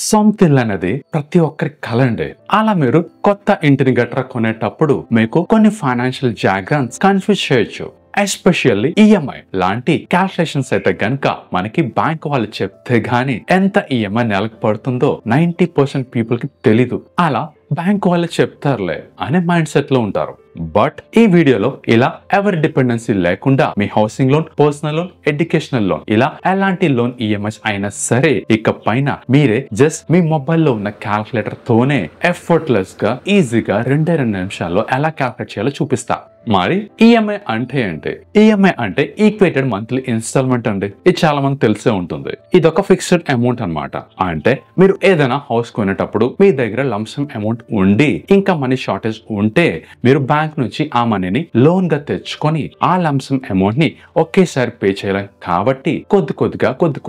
సొంత ఇల్లు అనేది ప్రతి ఒక్కరి కల అండి. అలా మీరు కొత్త ఇంటిని గట్రా కొనేటప్పుడు మీకు కొన్ని ఫైనాన్షియల్ జాగ్రత్తలు కన్ఫ్యూజ్ చేయొచ్చు. ఎస్పెషల్లీ ఈఎంఐ లాంటి క్యాల్కులేషన్స్ అయితే గనక మనకి బ్యాంక్ వాళ్ళు చెప్తే గానీ ఎంత ఈఎంఐ నెలకు పడుతుందో 90% పీపుల్ కి తెలీదు. అలా బ్యాంక్ వాళ్ళు చెప్తారులే అనే మైండ్ సెట్ లో ఉంటారు. బట్ ఈ వీడియోలో ఇలా ఎవరి డిపెండెన్సీ లేకుండా మీ housing loan, personal loan, educational loan ఇలా ఎలాంటి లోన్ ఈఎంఐస్ అయినా సరే ఇక పైన మీరే జస్ట్ మీ మొబైల్లో ఉన్న క్యాల్కులేటర్ తోనే ఎఫర్ట్లెస్ గా ఈజీగా 2 నిమిషాల్లో ఎలా క్యాల్కులేట్ చేయాలో చూపిస్తా. మరి ఈఎంఐ అంటే ఏంటి? ఈఎంఐ అంటే ఈక్వేటెడ్ మంత్లీ ఇన్స్టాల్మెంట్ అండి. ఇది చాలా మంది తెలిసే ఉంటుంది. ఇది ఒక ఫిక్స్డ్ అమౌంట్ అన్నమాట. అంటే మీరు ఏదైనా హౌస్ కొనేటప్పుడు మీ దగ్గర లంసమ్ అమౌంట్ ఉండి ఇంకా మనీ షార్టేజ్ ఉంటే మీరు బ్యాంక్ నుంచి ఆ మనీని లోన్ గా తెచ్చుకొని ఆ లంసమ్ అమౌంట్ ని ఒకేసారి పే చేయలేం కాబట్టి కొద్ది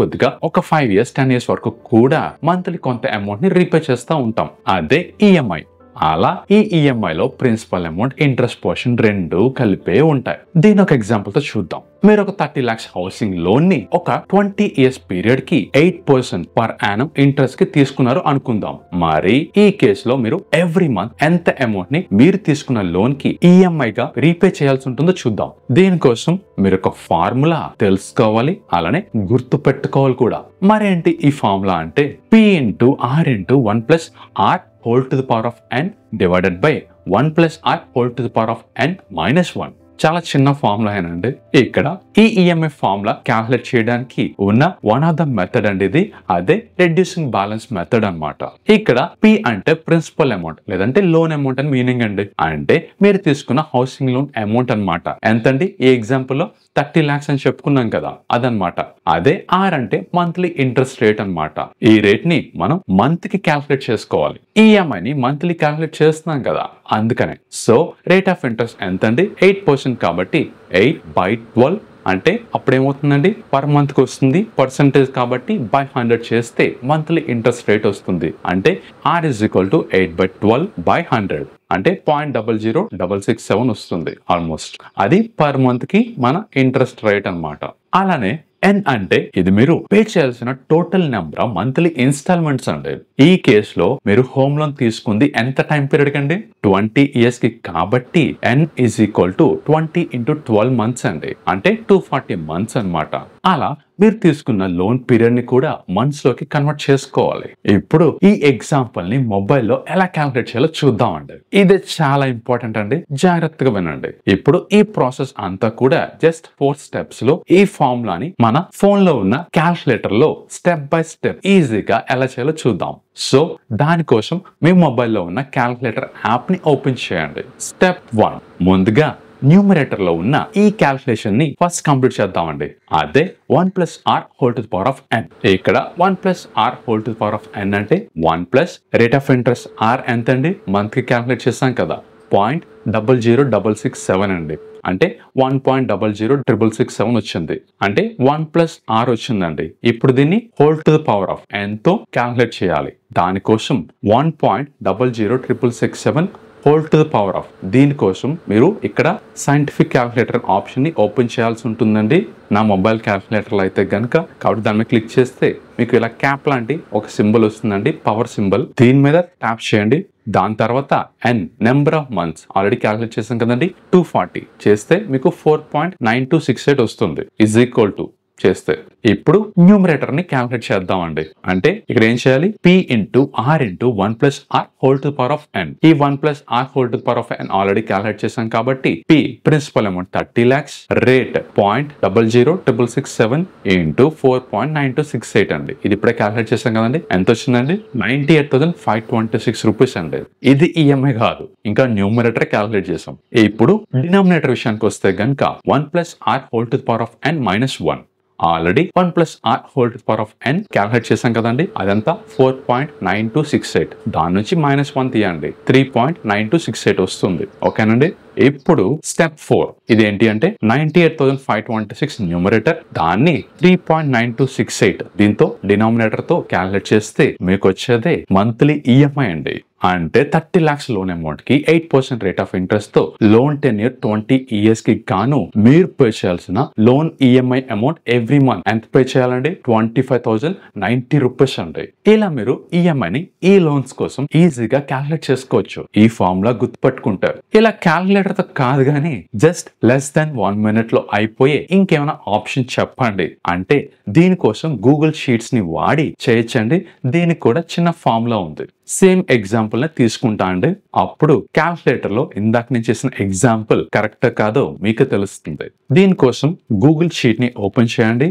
కొద్దిగా ఒక 5 years 10 years వరకు కూడా మంత్లీ కొంత అమౌంట్ ని రీపే చేస్తూ ఉంటాం. అదే ఈఎంఐ. అలా ఈ ఈఎంఐ లో ప్రిన్సిపల్ అమౌంట్, ఇంట్రెస్ట్ పోర్షన్ రెండు కలిపే ఉంటాయి. దీని ఒక ఎగ్జాంపుల్ తో చూద్దాం. మీరు ఒక 30 lakhs హౌసింగ్ లోన్ ని ఒక 20 years పీరియడ్ కి 8% పర్ యానం ఇంట్రెస్ట్ కి తీసుకున్నారు అనుకుందాం. మరి ఈ కేసులో మీరు ఎవ్రీ మంత్ ఎంత అమౌంట్ ని మీరు తీసుకున్న లోన్ కి ఈఎంఐ గా రీపే చేయాల్సి ఉంటుందో చూద్దాం. దీనికోసం మీరు ఒక ఫార్ములా తెలుసుకోవాలి, అలానే గుర్తు పెట్టుకోవాలి కూడా. మరేంటి ఈ ఫార్ములా అంటే P into R into 1 plus R whole to the power of n divided by 1 plus R whole to the power of n minus 1. చాలా చిన్న ఫార్ములా ఏనండి. ఇక్కడ ఈ ఈఎంఐ ఫార్ములా క్యాల్కులేట్ చేయడానికి ఉన్న వన్ ఆఫ్ ద మెథడ్ అండి ఇది. అదే రెడ్యూసింగ్ బ్యాలెన్స్ మెథడ్ అన్నమాట. ఇక్కడ P అంటే ప్రిన్సిపల్ అమౌంట్ లేదంటే లోన్ అమౌంట్ అని మీనింగ్ అండి. అంటే మీరు తీసుకున్న హౌసింగ్ లోన్ అమౌంట్ అన్నమాట. ఎంతండి? ఈ ఎగ్జాంపుల్ లో 30 lakhs అని చెప్పుకున్నాం కదా, అదనమాట. అదే R అంటే మంత్లీ ఇంట్రెస్ట్ రేట్ అన్నమాట. ఈ రేట్ ని మనం మంత్ కి క్యాల్కులేట్ చేసుకోవాలి. ఈఎంఐ ని మంత్లీ క్యాల్కులేట్ చేస్తున్నాం కదా, అందుకనే. సో రేట్ ఆఫ్ ఇంట్రెస్ట్ ఎంతండి? 8% కాబట్టి 8/12 అంటే అప్పుడు ఏమవుతుందండి? పర్ మంత్ కి వస్తుంది. పర్సెంటేజ్ కాబట్టి by 100 చేస్తే మంత్లీ ఇంట్రెస్ట్ రేట్ వస్తుంది. అంటే R is equal to 8/12/100 అంటే 0.00667 వస్తుంది ఆల్మోస్ట్. అది పర్ మంత్ కి మన ఇంట్రెస్ట్ రేట్ అన్నమాట. అలానే N అంటే ఇది మీరు పే చేయాల్సిన total number of monthly installments అండి. ఈ కేసులో మీరు హోమ్ లోన్ తీసుకుంది ఎంత టైం పీరియడ్ కండి? 20 years కి కాబట్టి N is equal to 20 into 12 months అండి. అంటే 240 months అన్నమాట. అలా మీరు తీసుకున్న లోన్ పీరియడ్ ని కూడా మంత్స్ లోకి కన్వర్ట్ చేసుకోవాలి. ఇప్పుడు ఈ ఎగ్జాంపుల్ ని మొబైల్లో ఎలా క్యాల్కులేట్ చేయాలో చూద్దామండి. ఇది చాలా ఇంపార్టెంట్ అండి, జాగ్రత్తగా వినండి. ఇప్పుడు ఈ ప్రాసెస్ అంతా కూడా జస్ట్ 4 steps లో ఈ ఫార్ములాని మన ఫోన్ లో ఉన్న క్యాల్కులేటర్ లో స్టెప్ బై స్టెప్ ఈజీగా ఎలా చేయాలో చూద్దాం. సో దానికోసం మీ మొబైల్లో ఉన్న క్యాల్కులేటర్ యాప్ ని ఓపెన్ చేయండి. స్టెప్ 1, ముందుగా న్యూమరేటర్ లో ఉన్న ఈ క్యాల్కులేషన్ ని ఫస్ట్ కంప్లీట్ చేద్దామండి. అదే 1 plus R whole to the power of n. ఇక్కడ 1 plus R whole to the power of n అంటే 1 plus rate of interest R ఎంతండి? మంత్ కి క్యాల్కులేట్ చేస్తాం కదా, 0.00667 అండి. అంటే 1.00667 వచ్చింది. అంటే 1 plus R వచ్చిందండి. ఇప్పుడు దీన్ని whole to the power of n తో క్యాల్కులేట్ చేయాలి. దానికోసం 1.00667 whole to the power of. దీనికోసం మీరు ఇక్కడ సైంటిఫిక్ క్యాల్కులేటర్ ఆప్షన్ ని ఓపెన్ చేయాల్సి ఉంటుందండి. నా మొబైల్ క్యాల్కులేటర్ అయితే గనక, కాబట్టి దాని మీద క్లిక్ చేస్తే మీకు ఇలా క్యాప్ లాంటి ఒక సింబల్ వస్తుందండి, పవర్ సింబల్. దీని మీద ట్యాప్ చేయండి. దాని తర్వాత n number of months already calculate చేసాం కదండి, 240 చేస్తే మీకు 4.9268 వస్తుంది. ఈజ్ ఈక్వల్ టు చేస్తే ఇప్పుడు న్యూమరేటర్ ని క్యాల్కులేట్ చేద్దామండి. అంటే ఇక్కడ ఏం చేయాలి? P into R into 1 plus R whole to the power of n. ఈ 1 plus R whole to the power of n already calculate చేసాం కాబట్టి P principal amount 30 lakhs, rate 0.00667 into 4.9268 అండి. ఇది ఇప్పుడే క్యాల్కులేట్ చేసాం కదండి. ఎంత వచ్చిందండి? 98,526 రూపీస్ అండి. ఇది ఈఎంఐ కాదు, ఇంకా న్యూమరేటర్ క్యాల్కులేట్ చేసాం. ఇప్పుడు డినామినేటర్ విషయానికి వస్తే గనక 1 plus R whole to the power of n minus 1. Already 1 plus R whole to the power of n calculate చేసాం కదండి, అదంతా 4.9268. దాని నుంచి -1 తీయండి, 3.9268 వస్తుంది. ఓకేనండి. ఇప్పుడు స్టెప్ 4 ఇదేంటి అంటే 98,526 న్యూమరేటర్, దాన్ని 3.9268 దీంతో డినామినేటర్ తో క్యాల్కులేట్ చేస్తే మీకు వచ్చేదే మంత్లీ ఈఎంఐ అండి. అంటే 30 lakhs లోన్ అమౌంట్ కి 8% రేట్ ఆఫ్ ఇంట్రెస్ట్ తో లోన్ టెన్యూర్ 20 years కి గాను మీరు పే చేయాల్సిన loan EMI amount every month ఎంత పే చేయాలండి? 25,090 రూపీస్ అండి. ఇలా మీరు ఈఎంఐని ఈ లోన్స్ కోసం ఈజీగా క్యాలిక్యులేట్ చేసుకోవచ్చు. ఈ ఫార్ములా గుర్తుపట్టుకుంటారు. ఇలా క్యాలిక్యులేటర్ తో కాదు గానీ జస్ట్ less than 1 minute లో అయిపోయే ఇంకేమైనా ఆప్షన్ చెప్పండి అంటే దీనికోసం గూగుల్ షీట్స్ ని వాడి చేయొచ్చండి. దీనికి కూడా చిన్న ఫార్ములా ఉంది. సేమ్ ఎగ్జాంపుల్ ని తీసుకుంటా అండి. అప్పుడు క్యాల్కులేటర్ లో ఇందాక నేను చేసిన ఎగ్జాంపుల్ కరెక్ట్ కాదో మీకు తెలుస్తుంది. దీనికోసం గూగుల్ షీట్ ని ఓపెన్ చేయండి.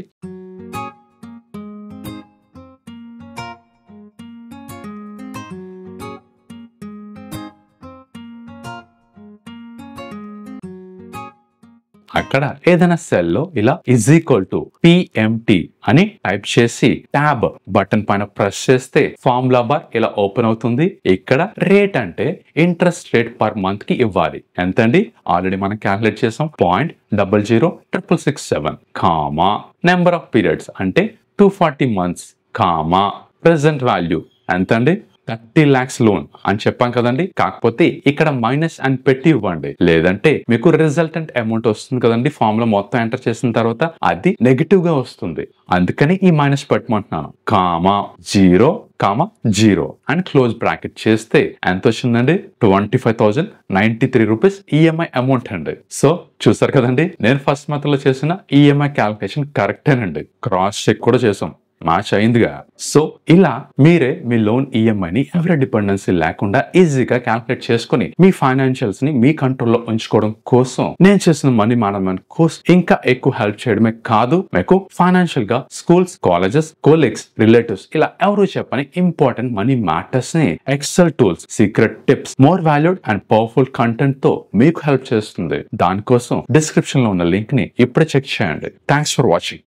అక్కడ ఏదైనా సెల్ లో ఇలా = PMT అని టైప్ చేసి ట్యాబ్ బటన్ పైన ప్రెస్ చేస్తే ఫార్ములా బార్ ఇలా ఓపెన్ అవుతుంది. ఇక్కడ రేట్ అంటే ఇంట్రెస్ట్ రేట్ పర్ మంత్ కి ఇవ్వాలి. ఎంతండి? ఆల్రెడీ మనం క్యాల్కులేట్ చేసాం 0.000667 కామా నెంబర్ ఆఫ్ పీరియడ్స్ అంటే 240 months కామా ప్రెసెంట్ వాల్యూ ఎంతండి? 30 lakhs లోన్ అని చెప్పాం కదండి. కాకపోతే ఇక్కడ మైనస్ అని పెట్టి ఇవ్వండి, లేదంటే మీకు రిజల్టెంట్ అమౌంట్ వస్తుంది కదండి. ఫార్ములా మొత్తం ఎంటర్ చేసిన తర్వాత అది నెగిటివ్ గా వస్తుంది. అందుకని ఈ మైనస్ పెట్టమంటున్నాను. కామా 0,0 అని క్లోజ్ బ్రాకెట్ చేస్తే ఎంత వచ్చిందండి? 25,093 రూపీస్ ఈఎంఐ అమౌంట్ అండి. సో చూసారు కదండి, నేను ఫస్ట్ మంత్ లో చేసిన ఈఎంఐ క్యాల్కులేషన్ కరెక్టేనండి. క్రాస్ చెక్ కూడా చేసాం, మ్యాచ్ అయిందిగా. సో ఇలా మీరే మీ లోన్ ఈఎంఐని ఎవరి డిపెండెన్సీ లేకుండా ఈజీగా క్యాల్కులేట్ చేసుకుని మీ ఫైనాన్షియల్స్ ని మీ కంట్రోల్లో ఉంచుకోవడం కోసం నేను చేసిన మనీ మేనేజ్మెంట్ కోర్స్ ఇంకా ఎక్కువ హెల్ప్ చేయడమే కాదు, మీకు ఫైనాన్షియల్ గా స్కూల్స్, కాలేజెస్, కోలీగ్స్, రిలేటివ్స్ ఇలా ఎవరు చెప్పని ఇంపార్టెంట్ మనీ మ్యాటర్స్ ని Excel tools, secret tips, more valued and powerful content తో మీకు హెల్ప్ చేస్తుంది. దానికోసం డిస్క్రిప్షన్ లో ఉన్న లింక్ ని ఇప్పుడే చెక్ చేయండి. Thanks for watching.